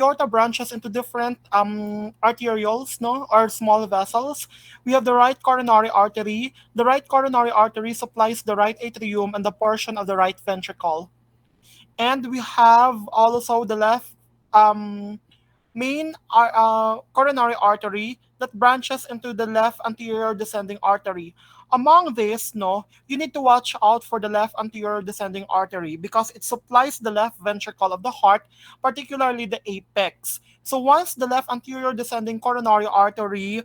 aorta branches into different arterioles, no, or small vessels. We have the right coronary artery. The right coronary artery supplies the right atrium and the portion of the right ventricle. And we have also the left um, main coronary artery that branches into the left anterior descending artery. Among this, no, you need to watch out for the left anterior descending artery because it supplies the left ventricle of the heart, particularly the apex. So once the left anterior descending coronary artery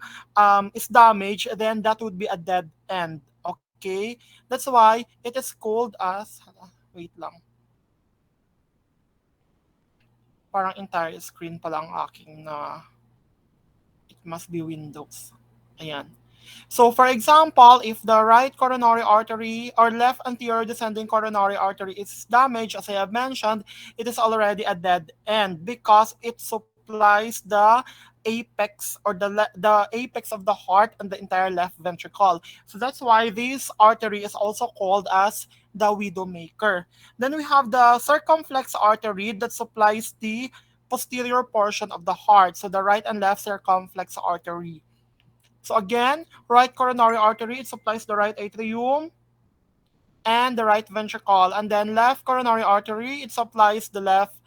is damaged, then that would be a dead end. Okay, that's why it is called as wait lang. Parang entire screen pa lang aking na it must be Windows. Ayan. So for example, if the right coronary artery or left anterior descending coronary artery is damaged, as I have mentioned, it is already a dead end because it supplies the apex or the apex of the heart and the entire left ventricle. So that's why this artery is also called as the widowmaker. Then we have the circumflex artery that supplies the posterior portion of the heart. So the right and left circumflex artery. So again, right coronary artery, it supplies the right atrium and the right ventricle. And then left coronary artery, it supplies the left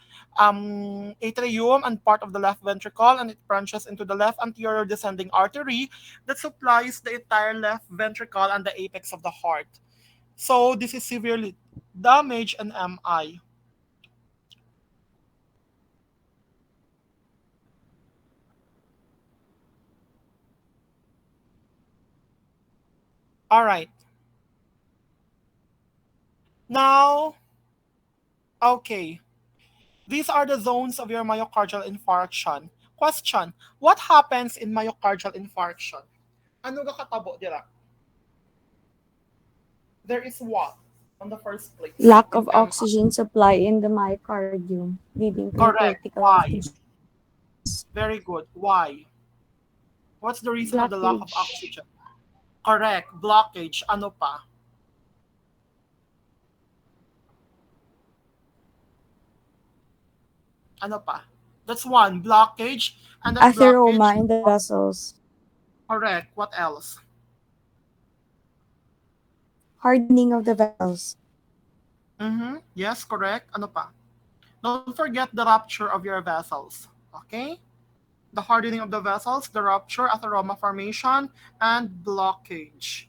atrium and part of the left ventricle, and it branches into the left anterior descending artery that supplies the entire left ventricle and the apex of the heart. So this is severely damaged and MI. All right. Now, okay. These are the zones of your myocardial infarction. Question, what happens in myocardial infarction? Ano ga katabo dira? There is what on the first place Lack in of MI? oxygen supply in the myocardium, leading to Correct. critical Why? loss. Very good. Why? What's the reason of the lack of Blockage. oxygen? Correct. Blockage. Ano pa? Ano pa? That's one. Blockage. And that blockage. Atheroma in the vessels. Correct. What else? Hardening of the vessels. Mm-hmm. Yes, correct. Ano pa? Don't forget the rupture of your vessels. Okay? The hardening of the vessels, the rupture, atheroma formation, and blockage.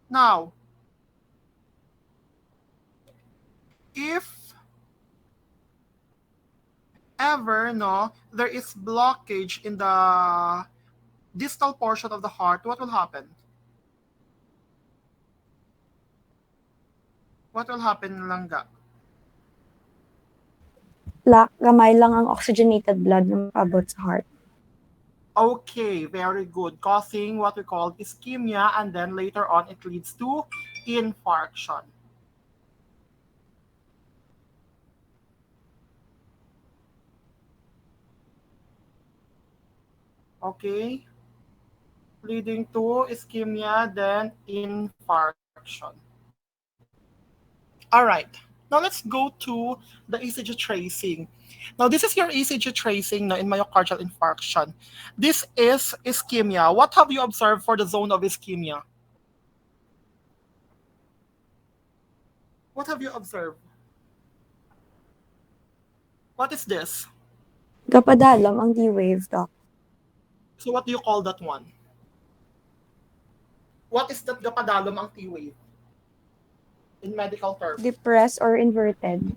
Now, if ever no there is blockage in the distal portion of the heart, what will happen? What will happen, Langga? Lack, gamay lang ang oxygenated blood na mapabot sa heart. Okay, very good. Causing what we call ischemia, and then later on it leads to infarction. Okay, leading to ischemia, then infarction. All right. Now let's go to the ECG tracing. Now this is your ECG tracing now in myocardial infarction. This is ischemia. What have you observed for the zone of ischemia? What have you observed? What is this? Gapadalam ang D-wave, doc. So what do you call that one? What is that gapadalom ang T-wave in medical term? Depressed or inverted.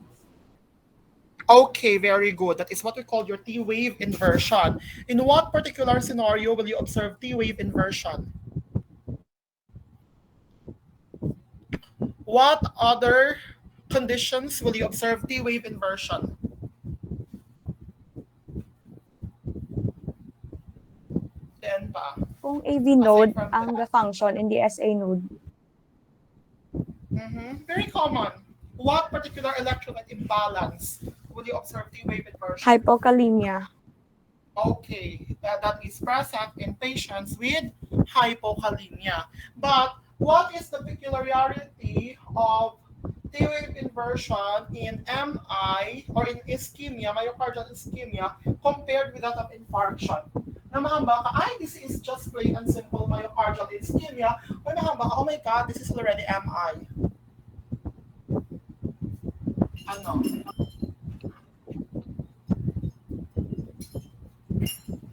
Okay, very good. That is what we call your T-wave inversion. In what particular scenario will you observe T-wave inversion? What other conditions will you observe T-wave inversion? Then pa, Kung AV aside node from ang that. ga-function in the SA node, Very common. What particular electrolyte imbalance will you observe T-wave inversion? hypokalemia, Okay, that is present in patients with hypokalemia. But what is the peculiarity of T-wave inversion in MI or in ischemia, myocardial ischemia, compared with that of infarction. Na mahamba ka, ay, this is just plain and simple myocardial ischemia. Or mahamba ka, oh my God, this is already MI. Ano?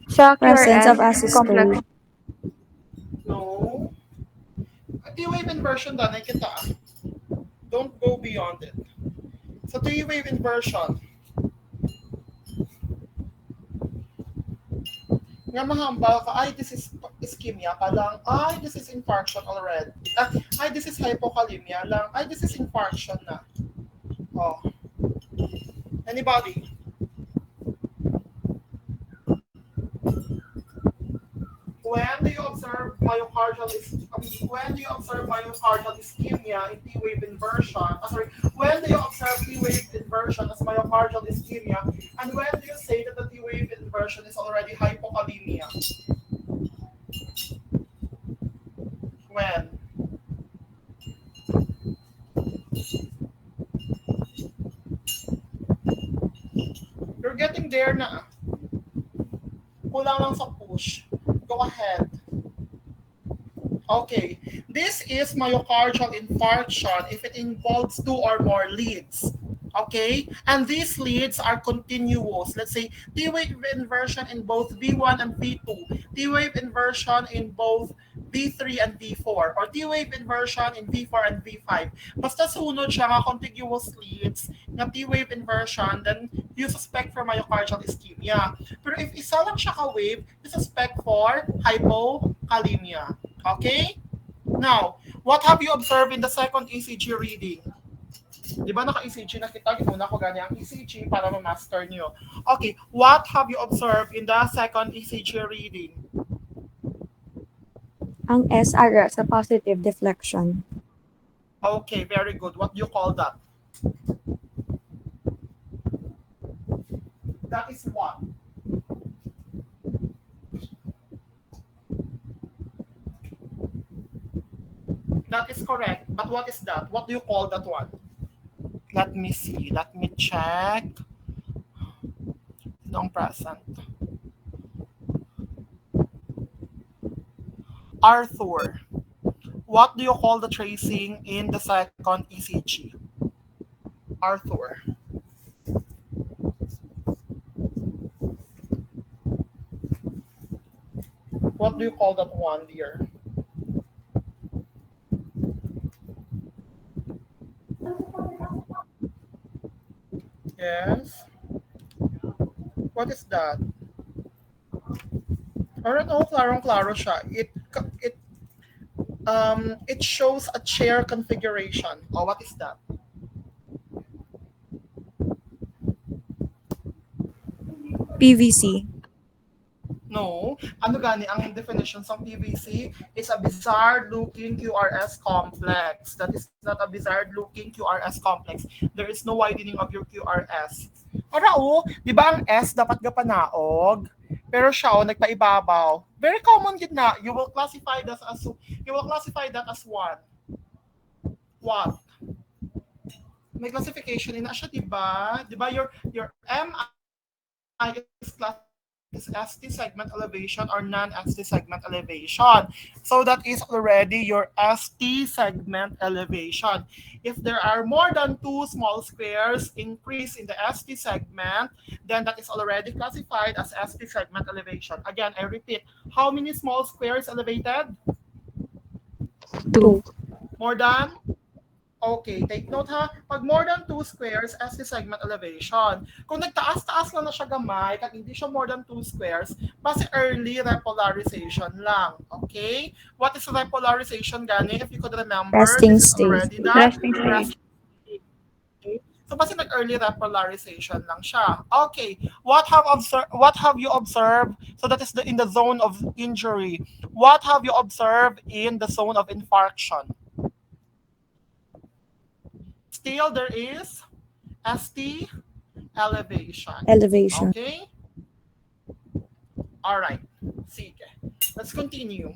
Sa Presence of QRS, complex. asystole. No. T-wave inversion danay kita. Don't go beyond it. So T-wave inversion, nga mahambal ka, ay, this is ischemia pa lang, ay, this is infarction already. Ay, this is hypokalemia lang, ay, this is infarction na. Oh. Anybody? When do you observe myocardial when do you observe myocardial ischemia in T-wave inversion? Sorry, when do you observe T-wave inversion as myocardial ischemia? And when do you say that the T-wave inversion is already hypokalemia? When? You're getting there na. Kulang lang sa push. Go ahead. Okay, this is myocardial infarction if it involves two or more leads. Okay, and these leads are continuous. Let's say T-wave inversion in both V1 and V2, T-wave inversion in both V3 and V4, or T-wave inversion in V4 and V5. Basta sunod siya nga contiguous leads na T-wave inversion, then you suspect for myocardial ischemia. Pero if isa lang siya ka-wave, you suspect for hypokalemia. Okay? Now, what have you observed in the second ECG reading? Di ba naka-ECG na kita? Gimuna ko gani ang ECG para ma-master niyo. Okay, what have you observed in the second ECG reading? Ang SR sa positive deflection. Okay, very good. What do you call that? That is what? That is correct. But what is that? What do you call that one? Let me see. Let me check. Long present. Arthur. What do you call the tracing in the second ECG? Arthur. What do you call that one, dear? Yes. What is that? Alright, oh, klarong-klaro siya. It shows a chair configuration. Oh, what is that? PVC. No. Ano gani ang definition sa PVC is a bizarre-looking QRS complex. That is not a bizarre-looking QRS complex. There is no widening of your QRS. Para di ba ang S dapat gapanaog? Pero siya nagpaibabaw. Very common gid na. You will classify that as one. What? May classification na siya, di ba? Di ba your MI is classified as ST segment elevation or non-ST segment elevation. So that is already your ST segment elevation. If there are more than two small squares increase in the ST segment, then that is already classified as ST segment elevation. Again, I repeat, how many small squares elevated? 2. More than? Okay, take note ha. Pag more than 2 squares, ST segment elevation. Kung nagtaas-taas lang na siya gamay, kag hindi siya more than 2 squares, base early repolarization lang. Okay? What is repolarization, gani? If you could remember, Resting this is state. already the Resting resting state. state. Okay? So base nag-early repolarization lang siya. Okay, what have you observed? So that is in the zone of injury. What have you observed in the zone of infarction? Still there is ST elevation. Elevation. Okay? All right. Sige. Let's continue.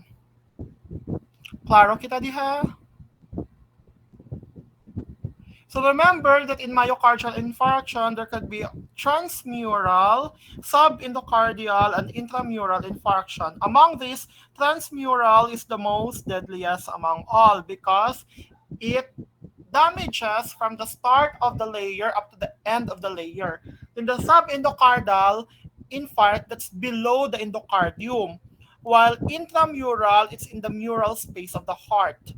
Klaro kita diha? So remember that in myocardial infarction, there could be transmural, subendocardial, and intramural infarction. Among these, transmural is the most deadliest among all because it damages from the start of the layer up to the end of the layer. In the subendocardial infarct, that's below the endocardium, while intramural, it's in the mural space of the heart.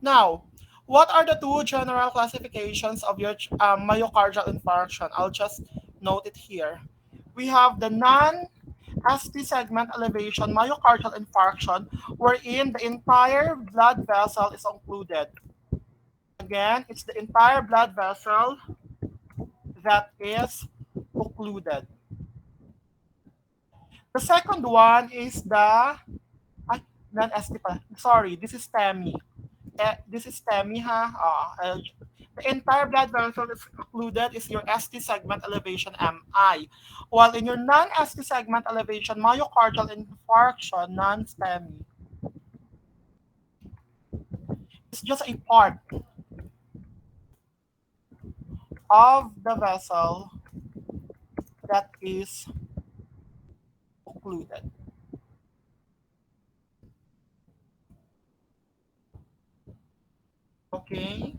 Now, what are the two general classifications of your myocardial infarction? I'll just note it here. We have the non-ST segment elevation myocardial infarction, wherein the entire blood vessel is occluded. Again, it's the entire blood vessel that is occluded. The second one is the non-ST pala. Sorry, this is STEMI. This is STEMI ha. The entire blood vessel is occluded is your ST segment elevation MI. While in your non-ST segment elevation myocardial infarction, non-STEMI, it's just a part of the vessel that is occluded. Okay?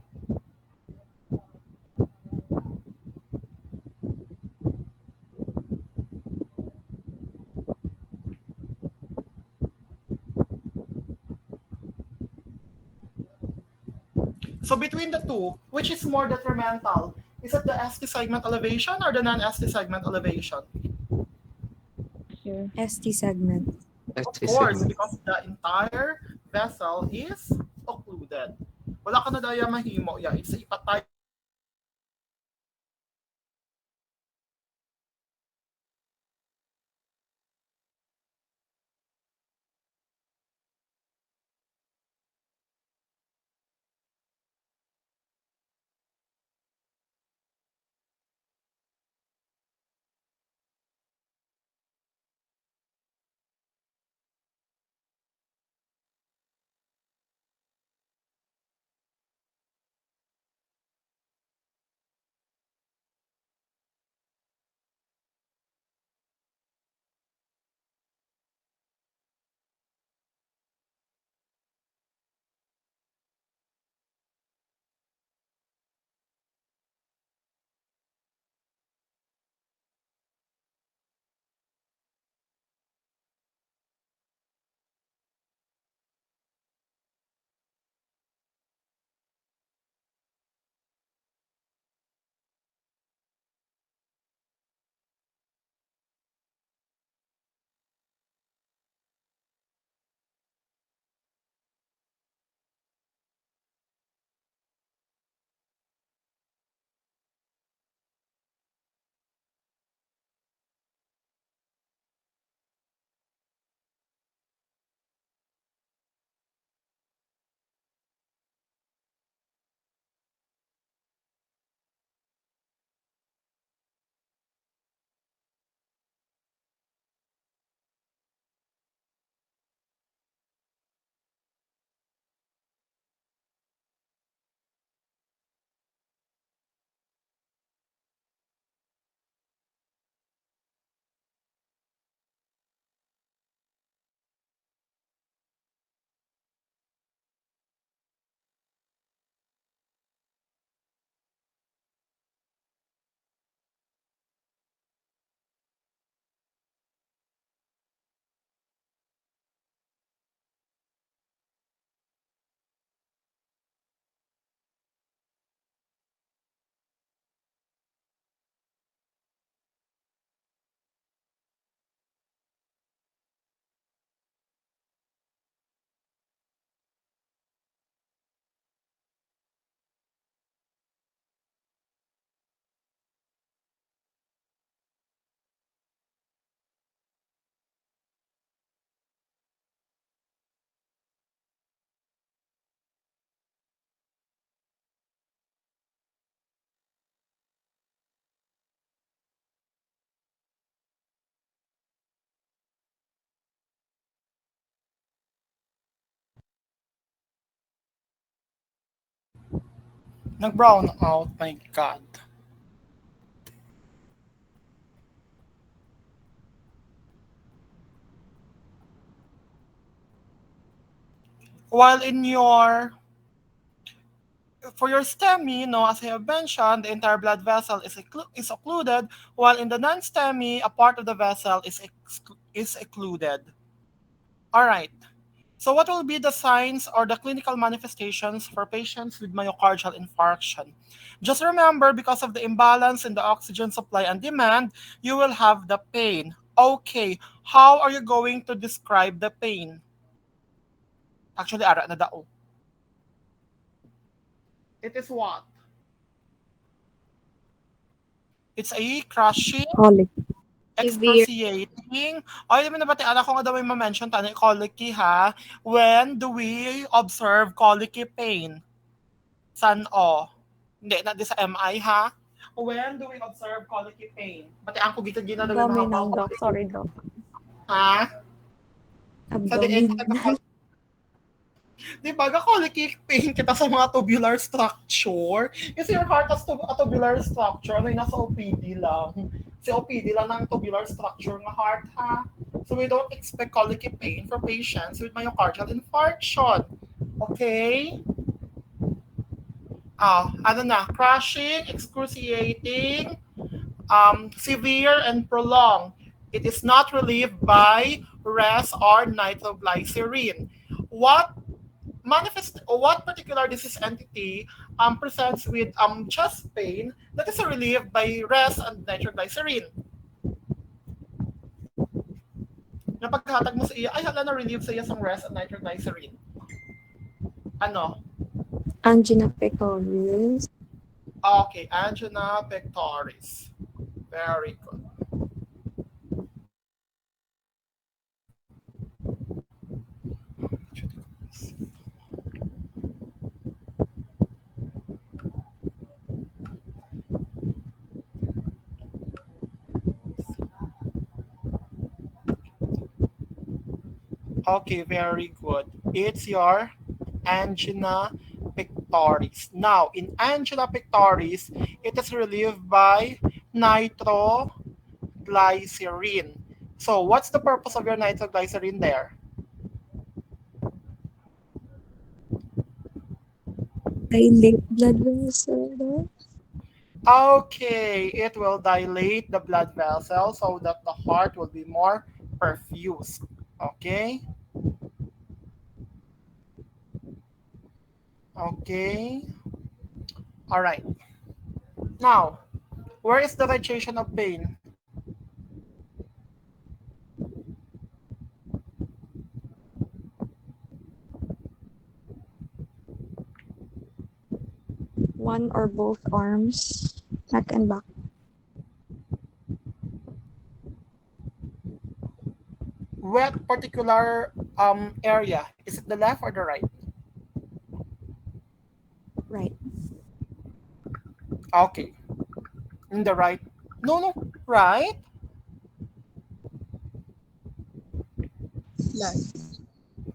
So between the two, which is more detrimental? Is it the ST segment elevation or the non-ST segment elevation? Sure. ST segment. Of ST course, segment. because the entire vessel is occluded. Wala ka na daya mahimo. Yeah, it's ipatay Nag-brown out, my God. While in your for your STEMI, as I have mentioned, the entire blood vessel is occluded, while in the non-STEMI, a part of the vessel is occluded. All right. So what will be the signs or the clinical manifestations for patients with myocardial infarction? Just remember, because of the imbalance in the oxygen supply and demand, you will have the pain. Okay, how are you going to describe the pain? Actually, ara na dao. It is what? It's a crushing, Colic. Severe. excruciating. Ay, naman na ba anak ko nga daw may ma-mention tayo colicky ha? When do we observe colicky pain? San o? Hindi, na di sa MI ha? When do we observe colicky pain? Pati ang kugitan ginadawin na Abdominal, habaw Doc. colicky. Sorry, Doc. Ha? Sa diin ka Abdominal. di ba, colicky pain kita sa mga tubular structure. Kasi your heart has a tubular structure, ano yung nasa OPD lang. Si OPD lang ng tubular structure ng heart, ha? So we don't expect colicky pain for patients with myocardial infarction. Okay? Ano na, crushing, excruciating, severe and prolonged. It is not relieved by rest or nitroglycerin. What particular disease entity presents with chest pain that is relieved by rest and nitroglycerin? Napaghatag mo sa iya, ay hala na relieve sa iya sang rest and nitroglycerin. Ano? Angina pectoris. Okay, angina pectoris. Very good. Okay, very good. It's your angina pectoris. Now, in angina pectoris, it is relieved by nitroglycerin. So, what's the purpose of your nitroglycerin there? Dilate blood vessel, Doc. Okay, it will dilate the blood vessel so that the heart will be more perfused. Okay? Okay. All right. Now, where is the radiation of pain? One or both arms, neck and back. What particular area? Is it the left or the right? Right. Okay, in the right. No, no, right? Left.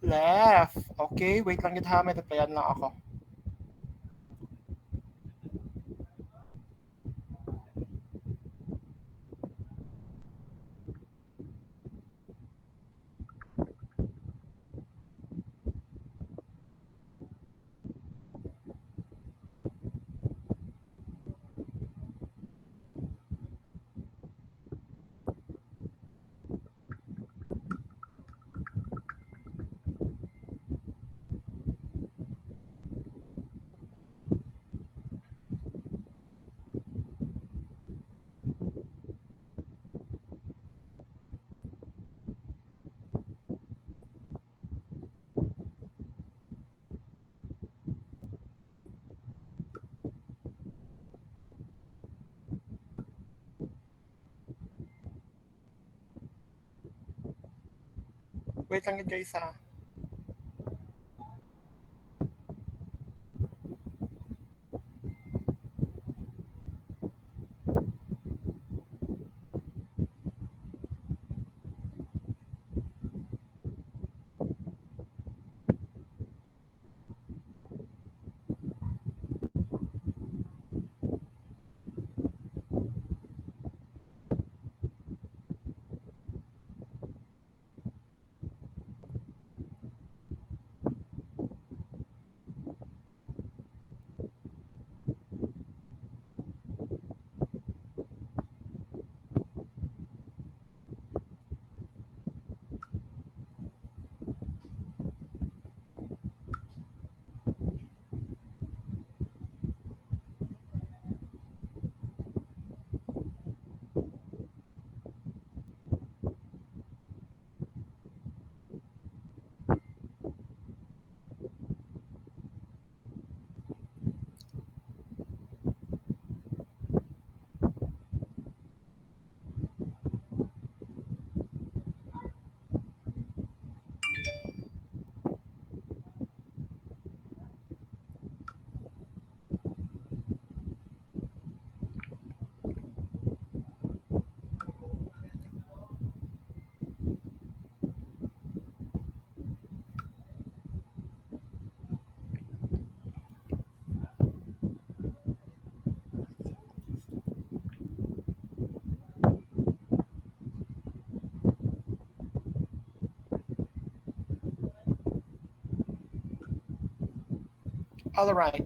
Left. Okay, wait lang gid ha, may replyan lang ako. Wait lang gid guys ha. All right.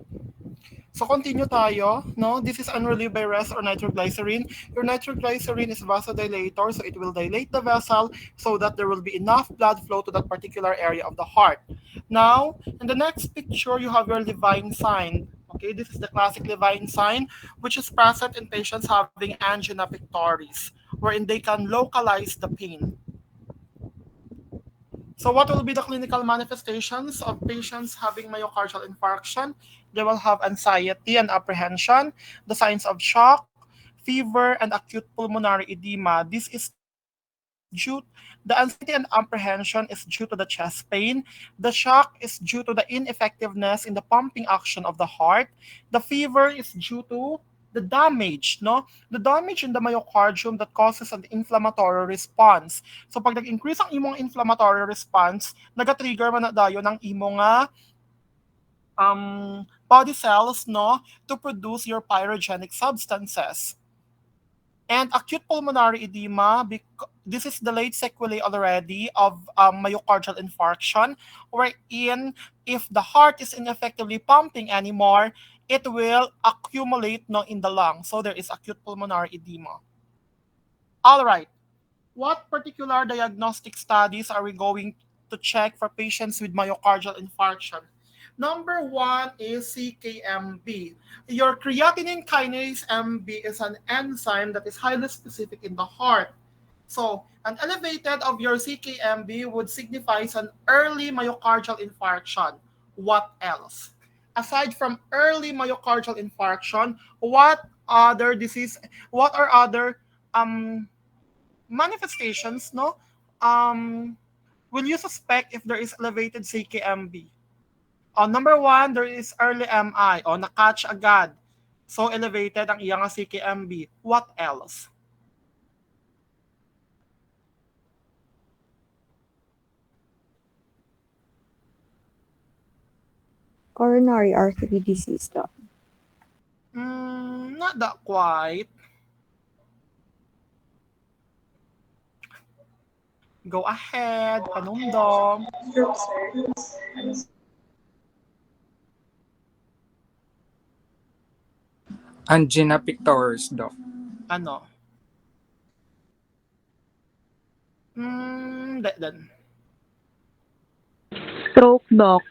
So continue tayo, no? This is unrelieved by rest or nitroglycerin. Your nitroglycerin is vasodilator, so it will dilate the vessel so that there will be enough blood flow to that particular area of the heart. Now, in the next picture, you have your Levine sign. Okay, this is the classic Levine sign, which is present in patients having angina pectoris, wherein they can localize the pain. So what will be the clinical manifestations of patients having myocardial infarction? They will have anxiety and apprehension, the signs of shock, fever, and acute pulmonary edema. This is due, the anxiety and apprehension is due to the chest pain. The shock is due to the ineffectiveness in the pumping action of the heart. The fever is due to the damage, no? The damage in the myocardium that causes an inflammatory response. So pag nag-increase ang imong inflammatory response, naga-trigger man na dayo ng imong body cells, no, to produce your pyrogenic substances. And acute pulmonary edema, this is the late sequelae already of myocardial infarction, wherein if the heart is ineffectively pumping anymore, it will accumulate, no, in the lung. So there is acute pulmonary edema. All right. What particular diagnostic studies are we going to check for patients with myocardial infarction? Number one is CKMB. Your creatinine kinase MB is an enzyme that is highly specific in the heart. So, an elevated of your CKMB would signify an early myocardial infarction. What else? Aside from early myocardial infarction, what are other um manifestations, no? Um, will you suspect if there is elevated CKMB? Number one, there is early MI. Na-catch agad. So, elevated ang iyang CKMB. What else? Coronary artery disease, Doc. Not that quite. Go ahead, panumdom. Angina pectoris, Doc. Ano? Then. Stroke, Doc.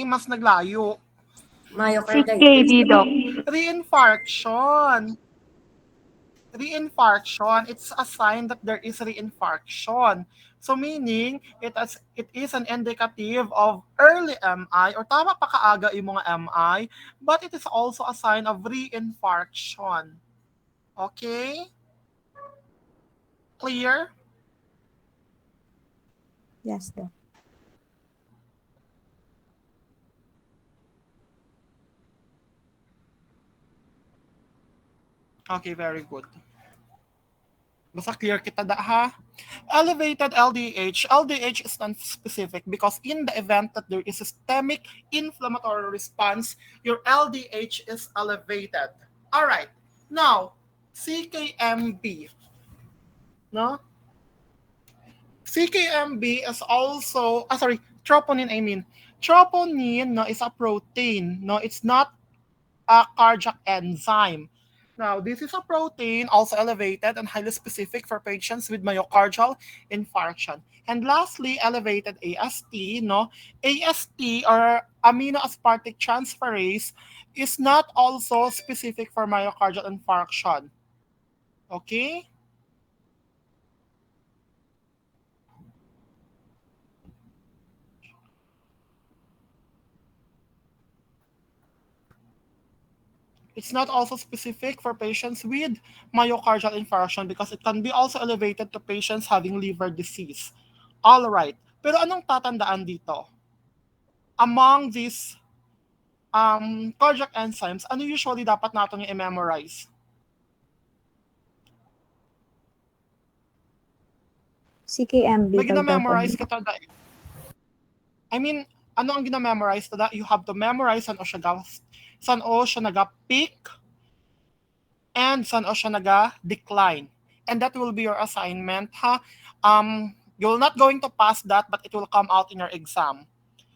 Mas naglayo. CKD, Doc. Reinfarction. Reinfarction, it's a sign that there is reinfarction. So meaning, it is an indicative of early MI or tama pa kaaga yung mga MI, but it is also a sign of reinfarction. Okay? Clear? Yes, Doc. Okay, very good. Basta clear kita da ha. Elevated LDH. LDH is non-specific because in the event that there is a systemic inflammatory response, your LDH is elevated. All right. Now, CKMB. No? CKMB is also, troponin I mean. Troponin, no, is a protein. No, it's not a cardiac enzyme. Now, this is a protein also elevated and highly specific for patients with myocardial infarction. And lastly, elevated AST, no? AST or amino aspartic transferase is not also specific for myocardial infarction. Okay? It's not also specific for patients with myocardial infarction because it can be also elevated to patients having liver disease. All right. Pero anong tatandaan dito? Among these cardiac enzymes, ano usually dapat natin yung i-memorize? CKMB, May daw dapat. gina-memorize ka tada. I mean, ano ang gina-memorize tada? You have to memorize saan o siya naga-peak and saan o siya naga-decline. And that will be your assignment, ha? You're not going to pass that, but it will come out in your exam.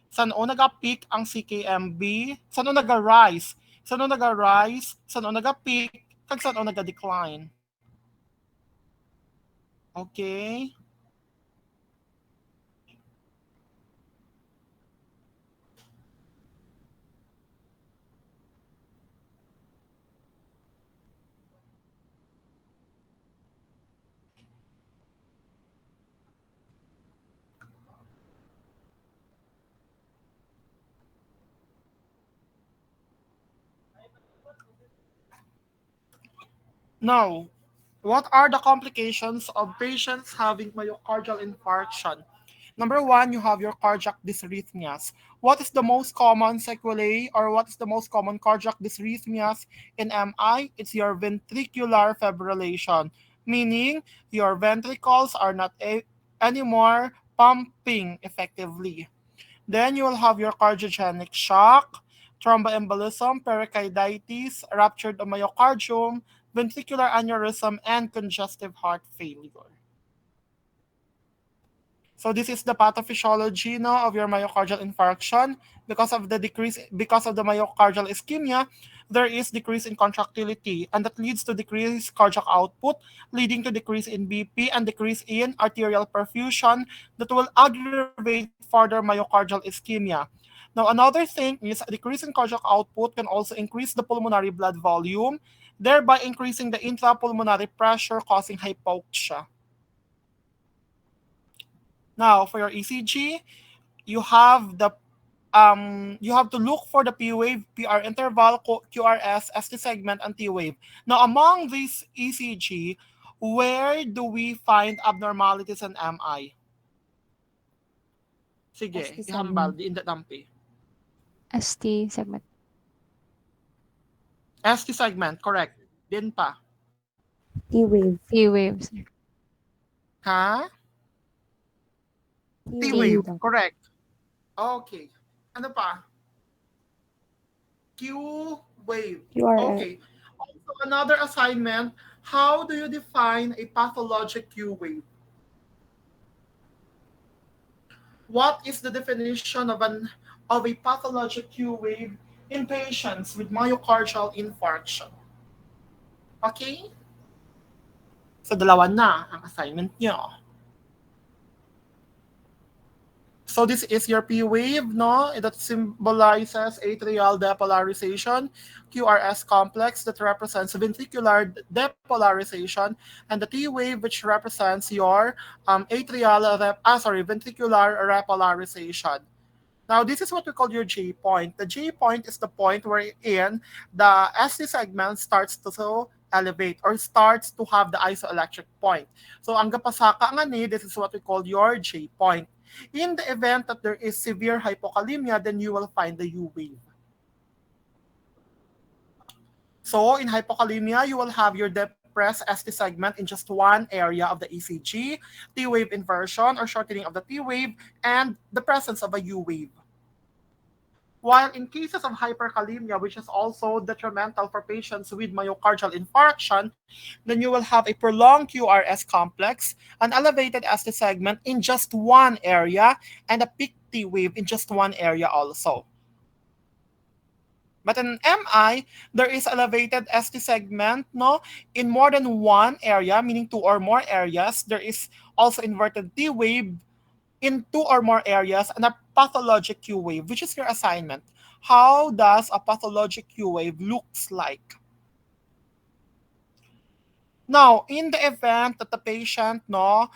Saan o naga-peak ang CKMB? Saan o naga-rise? Saan o naga-rise? Saan o naga-peak? Kag saan o naga-decline? Okay? Now, what are the complications of patients having myocardial infarction? Number one, you have your cardiac dysrhythmias. What is the most common sequelae or what is the most common cardiac dysrhythmias in MI? It's your ventricular fibrillation, meaning your ventricles are not anymore pumping effectively. Then you will have your cardiogenic shock, thromboembolism, pericarditis, ruptured myocardium, ventricular aneurysm, and congestive heart failure. So this is the pathophysiology no, of your myocardial infarction. Because of the myocardial ischemia, there is decrease in contractility, and that leads to decreased cardiac output, leading to decrease in BP and decrease in arterial perfusion that will aggravate further myocardial ischemia. Now, another thing is a decrease in cardiac output can also increase the pulmonary blood volume, thereby increasing the intrapulmonary pressure, causing hypoxia. Now, for your ECG, you have the you have to look for the P wave, PR interval, QRS, ST segment, and T wave. Now, among these ECG, where do we find abnormalities in MI? Sige, ST ihambal, segment. di inda dampi. ST segment. ST segment, correct. Din pa. T-wave. T waves. Ha? T T-wave, wave, T. Doc. correct. Okay. Ano pa? Q wave. QRS. Okay. Also, another assignment, how do you define a pathologic Q wave? What is the definition of a pathologic Q wave in patients with myocardial infarction? Okay? So, dalawa na ang assignment nyo. So this is your P wave, no? That symbolizes atrial depolarization, QRS complex that represents ventricular depolarization, and the T wave which represents your ventricular repolarization. Now, this is what we call your J point. The J point is the point wherein the ST segment starts to elevate or starts to have the isoelectric point. So, ang gapasaka nga ni, this is what we call your J point. In the event that there is severe hypokalemia, then you will find the U wave. So, in hypokalemia, you will have your depressed ST segment in just one area of the ECG, T wave inversion or shortening of the T wave, and the presence of a U wave. While in cases of hyperkalemia, which is also detrimental for patients with myocardial infarction, then you will have a prolonged QRS complex, an elevated ST segment in just one area, and a peak T wave in just one area also. But in MI, there is elevated ST segment no, in more than one area, meaning two or more areas. There is also inverted T wave in two or more areas and a pathologic Q wave, which is your assignment. How does a pathologic Q wave looks like? Now, in the event that the patient no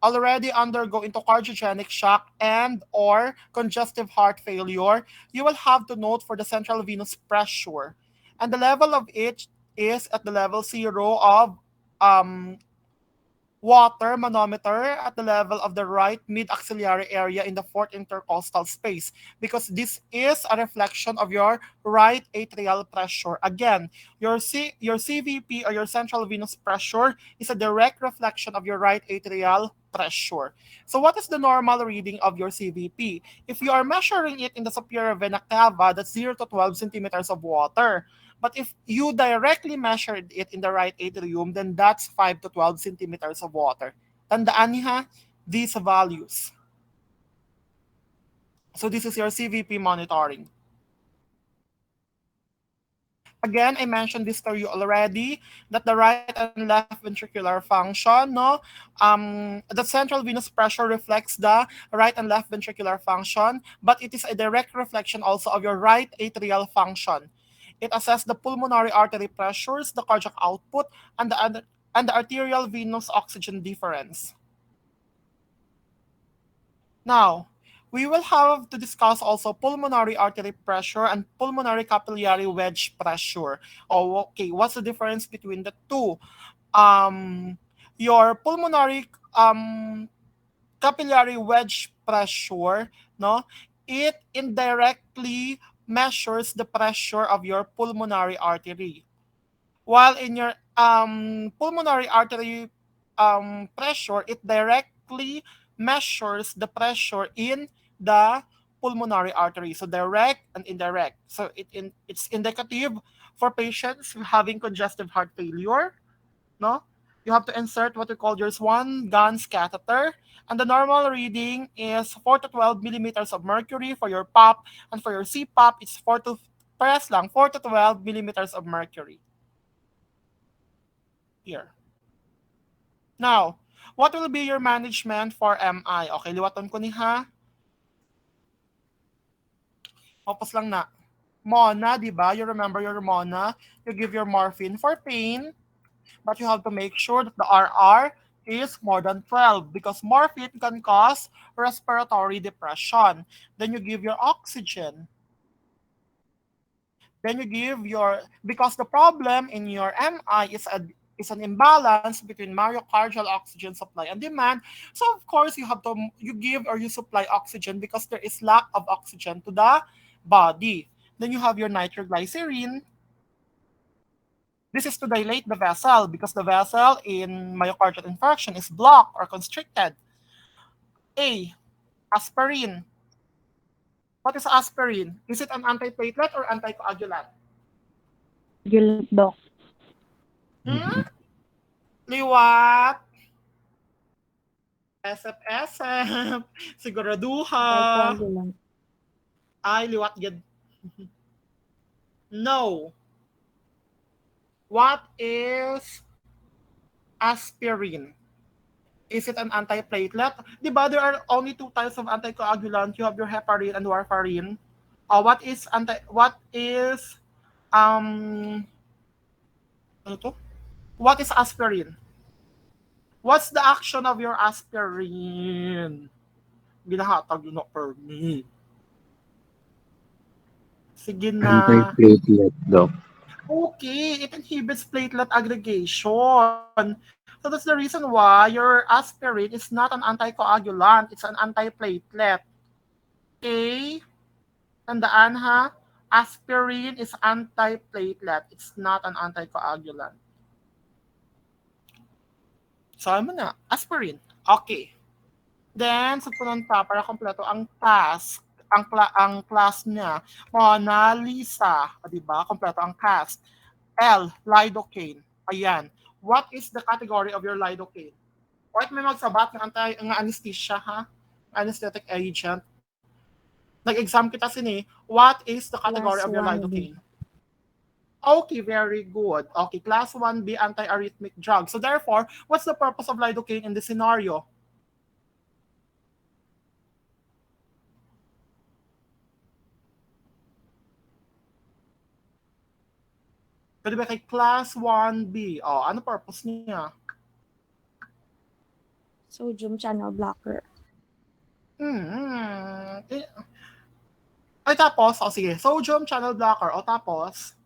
already undergo into cardiogenic shock and or congestive heart failure, you will have to note for the central venous pressure. And the level of it is at the level 0 of um, water manometer at the level of the right mid-axillary area in the fourth intercostal space because this is a reflection of your right atrial pressure. Again, your CVP or your central venous pressure is a direct reflection of your right atrial pressure. So what is the normal reading of your CVP? If you are measuring it in the superior vena cava, that's 0 to 12 centimeters of water. But if you directly measured it in the right atrium, then that's 5 to 12 centimeters of water. Tandaan niya, these values. So this is your CVP monitoring. Again, I mentioned this to you already that the right and left ventricular function, no, the central venous pressure reflects the right and left ventricular function, but it is a direct reflection also of your right atrial function. It assesses the pulmonary artery pressures, the cardiac output, and the arterial venous oxygen difference. Now, we will have to discuss also pulmonary artery pressure and pulmonary capillary wedge pressure. Oh, okay. What's the difference between the two? Um, your pulmonary capillary wedge pressure, no, it indirectly measures the pressure of your pulmonary artery. While in your pulmonary artery pressure, it directly measures the pressure in the pulmonary artery. So direct and indirect. So it's indicative for patients having congestive heart failure. No, you have to insert what we call your Swan Ganz catheter, and the normal reading is 4 to 12 millimeters of mercury for your POP, and for your CPAP, it's 4 to press lang 4 to 12 millimeters of mercury. Here. Now, what will be your management for MI? Okay, liwaton ko ni ha. Focus lang na. Mona, di ba? You remember your Mona? You give your morphine for pain, but you have to make sure that the RR is more than 12 because morphine can cause respiratory depression. Then you give your oxygen. Then you give your, because the problem in your MI is an imbalance between myocardial oxygen supply and demand. So of course you give or you supply oxygen because there is lack of oxygen to the body. Then you have your nitroglycerin. This is to dilate the vessel because the vessel in myocardial infarction is blocked or constricted. A. Aspirin. What is aspirin? Is it an antiplatelet or anticoagulant? Gulant, Doc. Hmm? Liwat. SF-SF. Siguraduha. Anticoagulant. Ay, liwat gid. No. What is aspirin? Is it an antiplatelet? Di ba there are only two types of anticoagulant? You have your heparin and warfarin. What is um ano to? What is aspirin? What's the action of your aspirin? Ginahatag yun na per me. Sige na. Anti-platelet, Doc. Okay, it inhibits platelet aggregation. So that's the reason why your aspirin is not an anticoagulant, it's an antiplatelet. Okay? Tandaan ha, aspirin is antiplatelet. It's not an anticoagulant. Sabi mo na, aspirin. Okay. Then, sa punanta, para kompleto ang task, ang class niya, Mona Lisa, di ba? Kompleto ang cast. L, lidocaine. Ayan. What is the category of your lidocaine? Kahit may magsabat ng anesthesia, ha? Anesthetic agent. Nag-exam kita sini. What is the category Class of your 1B. lidocaine? Okay, very good. Okay, class 1B antiarrhythmic drug. So therefore, what's the purpose of lidocaine in this scenario? Pwede ba kay class 1B? Oh, ano purpose niya? Sodium channel blocker. Ay, tapos, sige, sodium channel blocker. O tapos,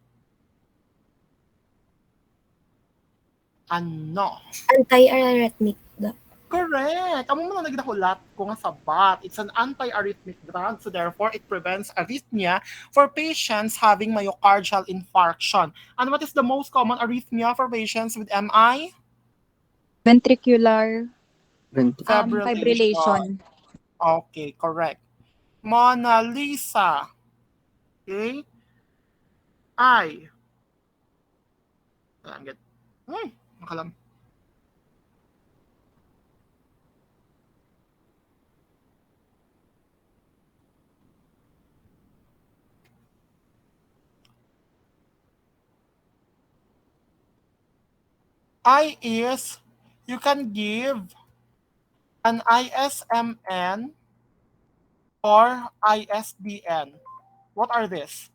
ano? Anti-arrhythmic, Doc. Correct. Amo mo na nagdahulat ko nga sabat. It's an anti-arrhythmic drug, so therefore it prevents arrhythmia for patients having myocardial infarction. And what is the most common arrhythmia for patients with MI? Ventricular Fibrillation. fibrillation. Okay, correct. Mona Lisa. Okay. I. Alam, get. Makalam. I is you can give an ISMN or ISBN. What are these?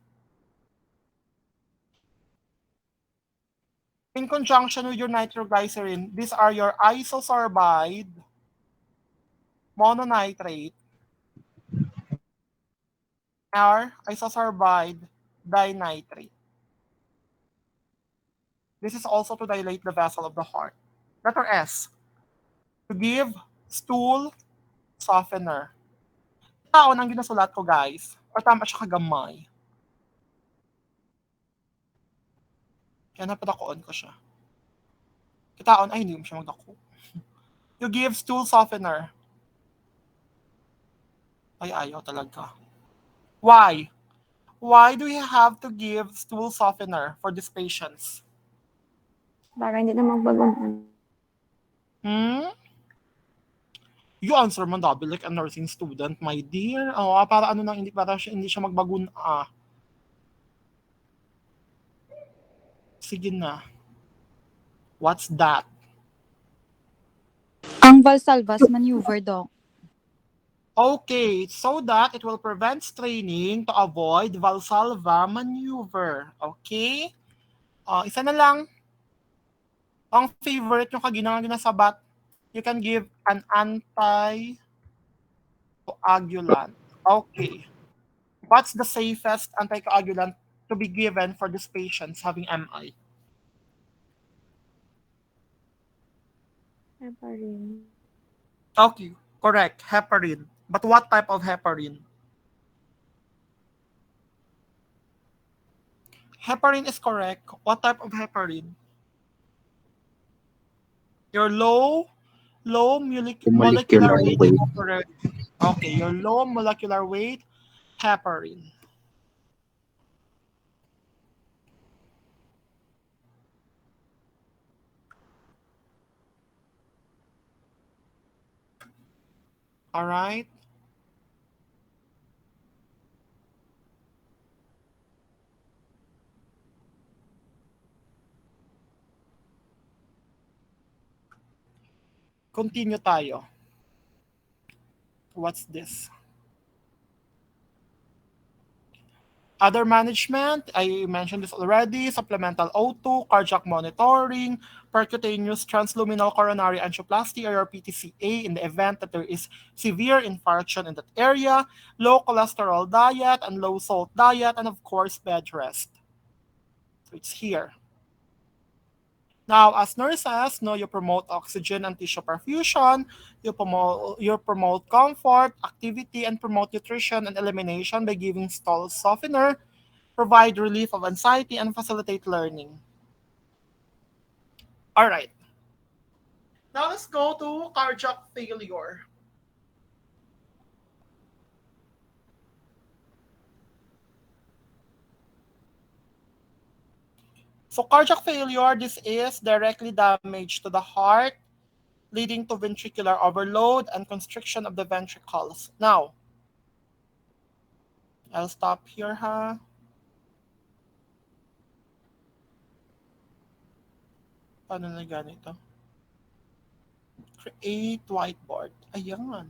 In conjunction with your nitroglycerin, these are your isosorbide mononitrate or isosorbide dinitrate. This is also to dilate the vessel of the heart. Letter S, to give stool softener. Taon ang ginasulat ko, guys. O tama siya kagamay. Kaya napadakoon ko siya. Kitaon, ay hindi mo siya magdako. You give stool softener. Ay, ayaw talaga. Why? Why do we have to give stool softener for these patients? Para hindi na magbagunan. You answer man dabi like a nursing student, my dear. Oh, para ano nang hindi siya magbagun. Sige na. What's that? Ang Valsalva's maneuver, Doc. Okay, so that it will prevent straining to avoid Valsalva maneuver. Okay? Isa na lang. Ang favorite yung ginasabat, you can give an anticoagulant. Okay. What's the safest anticoagulant to be given for these patients having MI? Heparin. Okay, correct. Heparin. But what type of heparin? Heparin is correct. What type of heparin? Your low molecular Molecular weight weight. heparin. Okay, your low molecular weight heparin. All right. Continue tayo. What's this? Other management, I mentioned this already, supplemental O2, cardiac monitoring, percutaneous transluminal coronary angioplasty or PTCA in the event that there is severe infarction in that area, low cholesterol diet and low salt diet, and of course, bed rest. So it's here. Now, as nurses, you promote oxygen and tissue perfusion, you promote comfort, activity, and promote nutrition and elimination by giving stool softener, provide relief of anxiety, and facilitate learning. All right. Now let's go to cardiac failure. So cardiac failure, this is directly damage to the heart, leading to ventricular overload and constriction of the ventricles. Now, I'll stop here, ha? Paano na ganito? Create whiteboard. Ayan.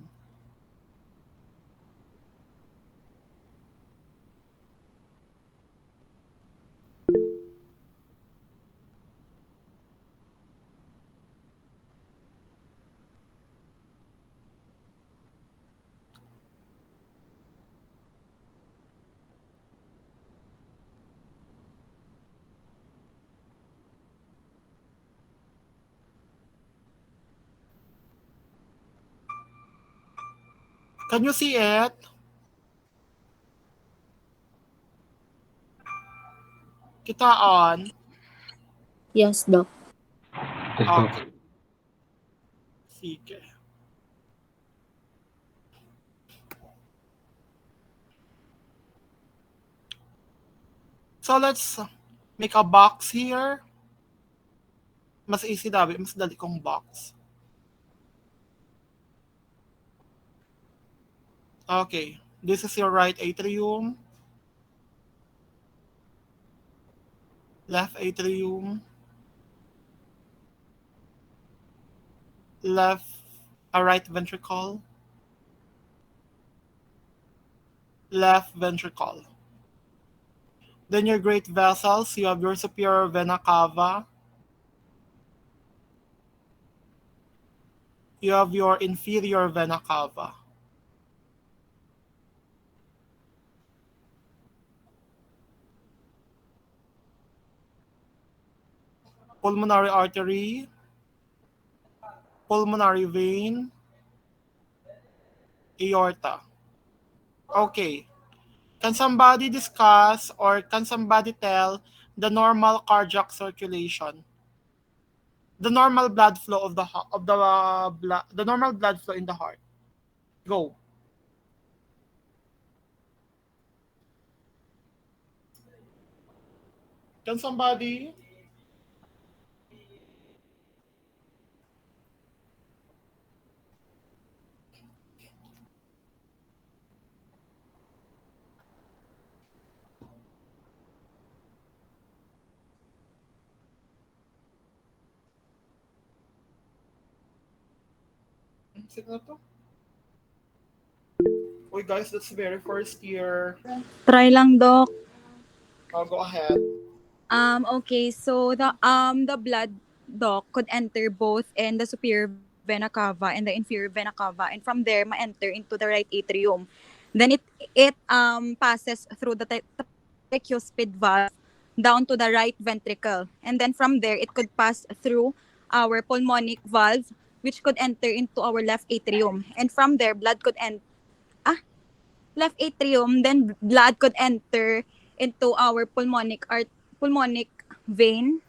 Can you see it? Kitaan? Yes, Doc. Okay. Sige. So let's make a box here. Mas easy dabi, mas dali kong box. Okay. This is your right atrium. Left atrium. right ventricle, left ventricle. Then your great vessels, you have your superior vena cava, you have your inferior vena cava. Pulmonary artery, pulmonary vein, aorta. Okay. Can somebody discuss or can somebody tell the normal cardiac circulation? The normal blood flow of the normal blood flow in the heart. Go. Can somebody? Sino to? Uy guys, that's very first year. Try lang, Doc. Go ahead. Okay, so the blood, Doc, could enter both in the superior vena cava and the inferior vena cava, and from there ma-enter into the right atrium. Then it passes through the tricuspid valve down to the right ventricle, and then from there it could pass through our pulmonic valve, which could enter into our left atrium, and from there blood could ah left atrium, then blood could enter into our pulmonic vein,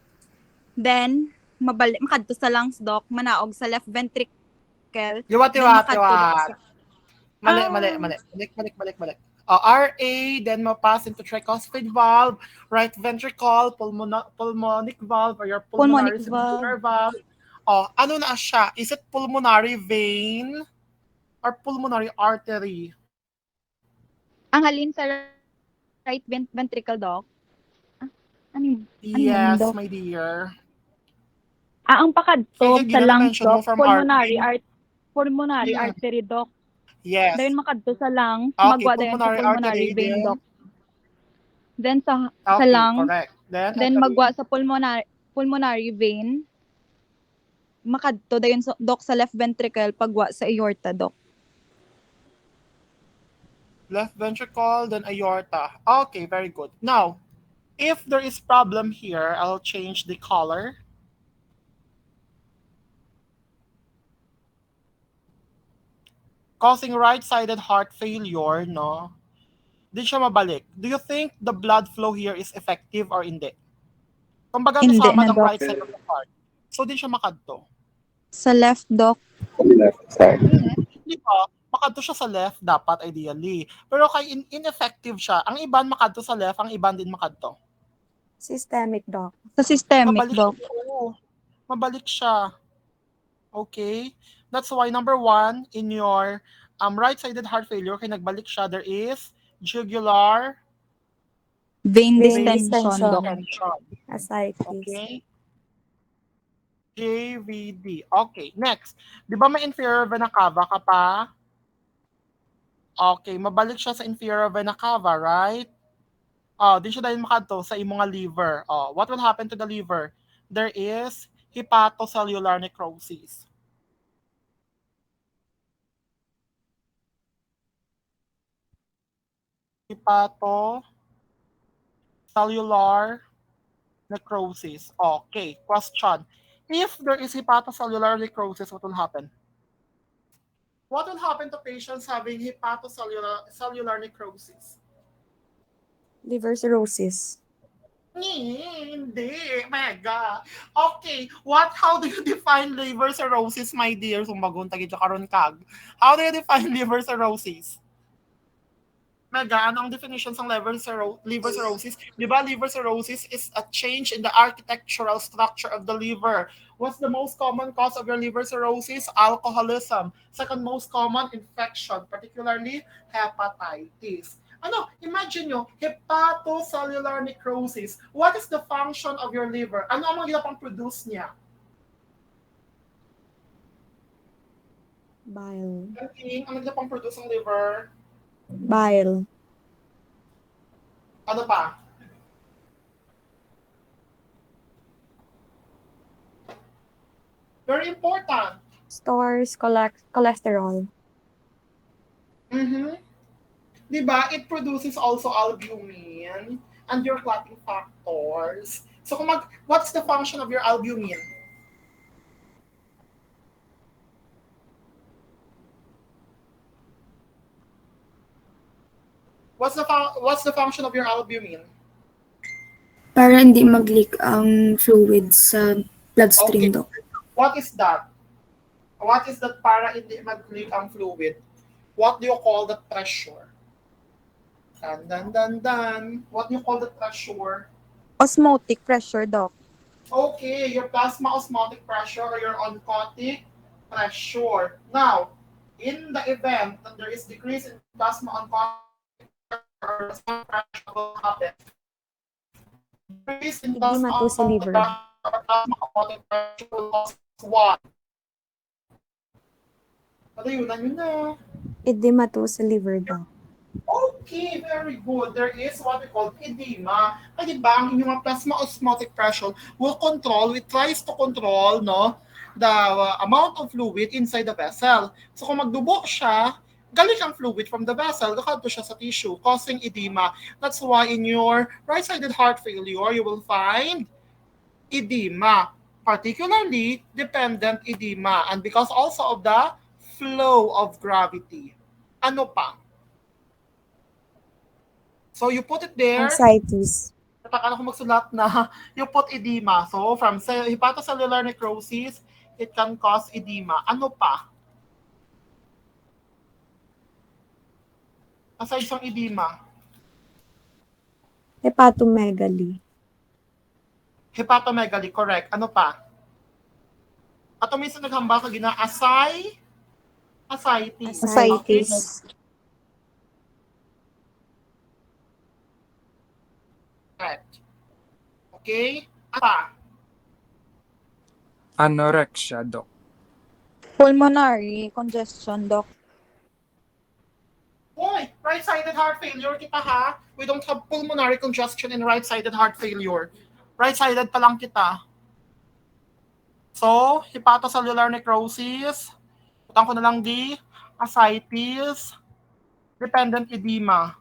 then makadto sa lungs, Doc, manaog sa left ventricle, then Liwat, makadto liwat, Doc liwat. Mali, mali, ah mali. Balik. RA, then mapass into tricuspid valve, right ventricle, pulmonic valve, or your pulmonic pulmonary valve. sympathetic valve. Ano na siya? Is it pulmonary vein or pulmonary artery? Ang halin sa right ventricle, Doc. Ano yun, Doc? Yes, my dear. Ang pakadto Kaya sa lungs, gina-mention mo Doc, from RA. pulmonary Hmm. artery, Doc. Yes. Dayon makadto sa lungs, Okay, magwa dayon sa pulmonary pulmonary artery vein, then. Doc. Then sa Okay, lungs, correct. Then then artery. magwa sa pulmonary vein, makadto dayon sa Doc sa left ventricle pagwa sa aorta, Doc. Left ventricle, then aorta. Okay, very good. Now, if there is problem here, I'll change the color. Causing right-sided heart failure, no? Di siya mabalik. Do you think the blood flow here is effective or hindi? Kumbaga Hindi nasama na, ng Doc. right side of the heart. So, di siya makadto. Sa left, Doc. Di ba? Makadto siya sa left, dapat ideally. Pero kay ineffective siya. Ang iban makadto sa left, ang iban din makadto. Systemic, Doc. Sa systemic, Mabalik Doc. siya. Oo. Mabalik siya. Okay? That's why number one, in your right-sided heart failure, kaya nagbalik siya, there is jugular Vein Vein distension, Doc. distension. tension. Ascites. Okay? JVD. Okay, next. Di ba may inferior vena cava ka pa? Okay, mabalik siya sa inferior vena cava, right? Di siya dahil makadto sa imong nga liver. What will happen to the liver? There is hepatocellular necrosis. Hepatocellular necrosis. Okay, question. If there is hepatocellular necrosis, what will happen? What will happen to patients having hepatocellular necrosis? Liver cirrhosis. Hindi, mega. Okay, how do you define liver cirrhosis, my dear? Sumagon tagi karon kag. How do you define liver cirrhosis? Mega, ano ang definition ng liver cirrhosis? Di ba liver cirrhosis is a change in the architectural structure of the liver. What's the most common cause of your liver cirrhosis? Alcoholism. Second most common, infection, particularly hepatitis. Imagine nyo, hepatocellular necrosis. What is the function of your liver? Ano ang mga ginapang produce niya? Bile. Okay, ano na pang produce ng liver? Bile. Ano pa? Very important. Stores cholesterol. Mm-hmm. Diba? It produces also albumin and your clotting factors. So, what's the function of your albumin? What's the function of your albumin? Para hindi mag-leak ang fluid sa bloodstream, Okay. Doc. What is that? What is that para hindi mag-leak ang fluid? What do you call that pressure? Dan, dan, dan, dan. What do you call that pressure? Osmotic pressure, Doc. Okay, your plasma osmotic pressure or your oncotic pressure. Now, in the event that there is decrease in plasma oncotic pressure, plasma pressure will happen. Decrease in plasma Edema to sa oncotic liver. pressure or plasma oncotic pressure will cause what? Patayunan yun na. Edema to sa liver daw. Okay, very good. There is what we call edema. Kasi ba, ang inyong plasma osmotic pressure tries to control, no, the amount of fluid inside the vessel. So kung magdubo siya, galing ang fluid from the vessel, kakadto siya sa tissue, causing edema. That's why in your right-sided heart failure, you will find edema, particularly dependent edema, and because also of the flow of gravity. Ano pa? So you put it there, Ascites. natakala ko magsulat na you put edema. So from hepatocellular necrosis, it can cause edema. Ano pa? Aside from edema, Hepatomegaly. hepatomegaly, correct. Ano pa? Ato minsan naghamba ka gina ascites. Okay? Ascites. Correct. Okay? Ano pa? Anorexia, Doc. Pulmonary congestion, Doc. Hoy, right-sided heart failure kita ha. We don't have pulmonary congestion in right-sided heart failure. Right-sided pa lang kita. So, hepatocellular necrosis, utang ko na lang di, ascites, dependent edema.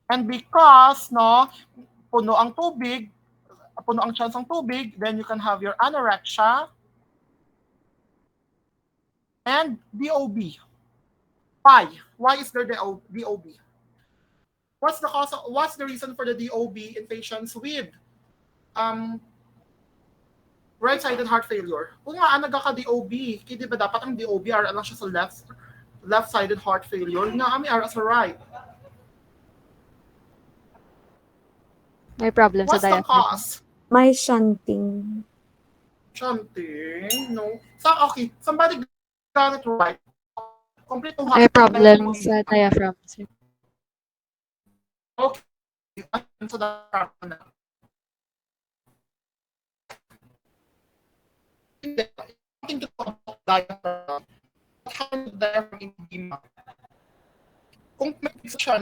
And because, no, puno ang tubig, puno ang chance ng tubig, then you can have your anorexia and DOB. Why? Why is there the DOB? What's the reason for the DOB in patients with um, right-sided heart failure? Kung nga nagka-DOB, di ba dapat ang DOB ara lang siya sa left-sided heart failure, nga kami ara sa right. May problem sa What's the diaphragm. cause? May shunting. Shunting? No. Okay, somebody got it right. Complete May problem sa diaphragm, sir. Okay. So that's na. Nothing to talk about diaphragm. What happened to diaphragm edema? Kung may siya,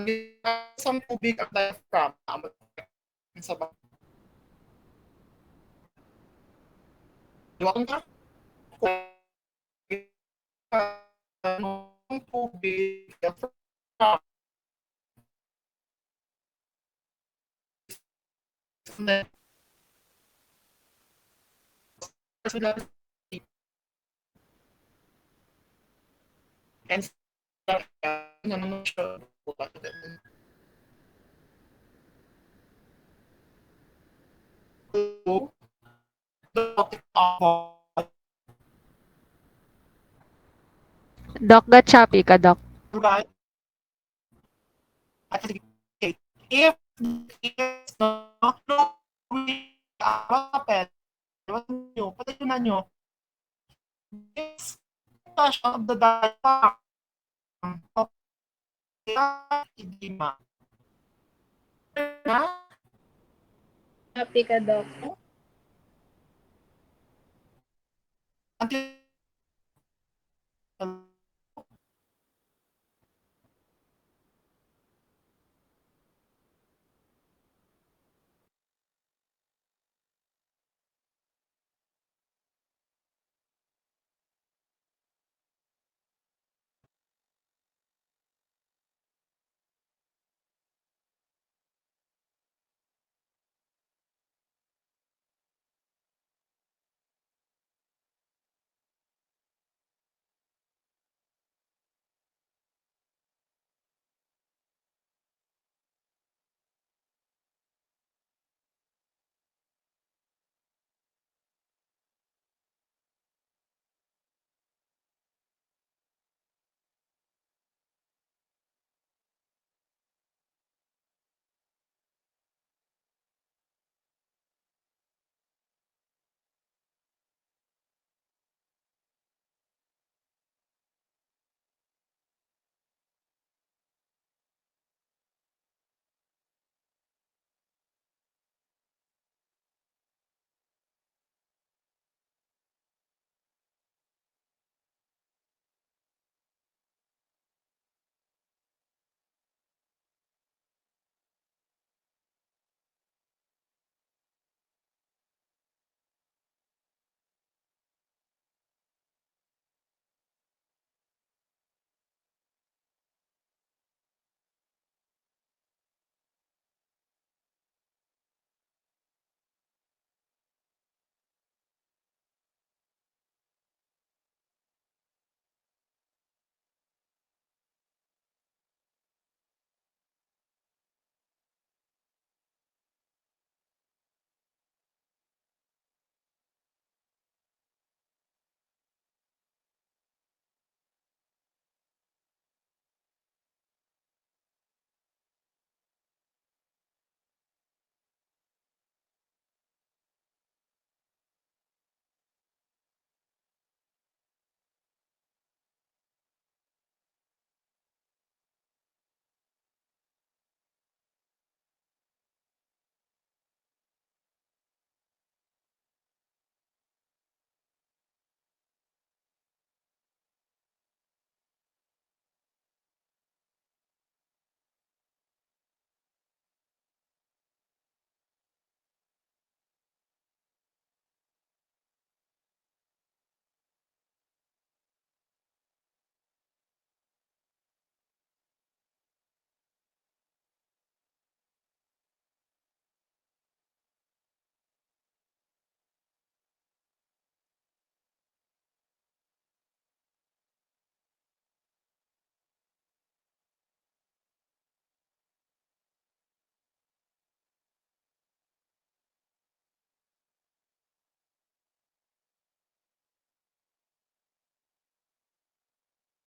isang tubig ang diaphragm, sa baba. Diwakong ka? Kung tubig, diaphragm, and naman siya Doc, got choppy ka, Doc. right? If it's not nyo, patayunan nyo, this touch of the diaphragm of edema. Happy ka, Doc.